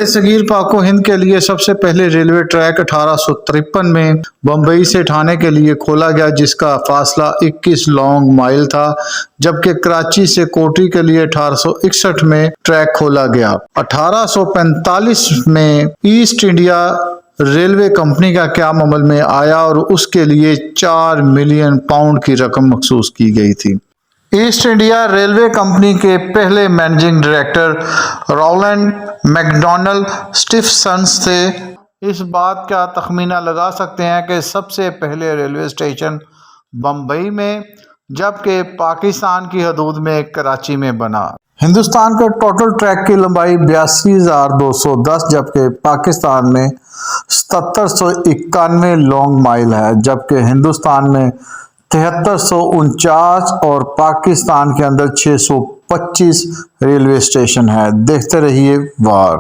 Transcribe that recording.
सगीर पाको हिंद के लिए सबसे पहले रेलवे ट्रैक 1853 में बम्बई से ठाणे के लिए खोला गया, जिसका फासला 21 लॉन्ग माइल था, जबकि कराची से कोठी के लिए 1861 में ट्रैक खोला गया। 1845 में ईस्ट इंडिया रेलवे कंपनी का क़याम अमल में आया और उसके लिए 4 मिलियन पाउंड की रकम मखसूस की गई थी। ईस्ट इंडिया रेलवे कंपनी के पहले मैनेजिंग डायरेक्टर रॉलैंड मैकडॉनल्ड स्टीफंसन थे। इस बात का तखमीना लगा सकते हैं कि सबसे पहले रेलवे स्टेशन बम्बई में, जबकि पाकिस्तान की हदूद में कराची में बना। हिंदुस्तान के टोटल ट्रैक की लंबाई 82,210, जबकि पाकिस्तान में 7791 लॉन्ग माइल है, जबकि हिंदुस्तान में 7349 और पाकिस्तान के अंदर 625 रेलवे स्टेशन है। देखते रहिए वार।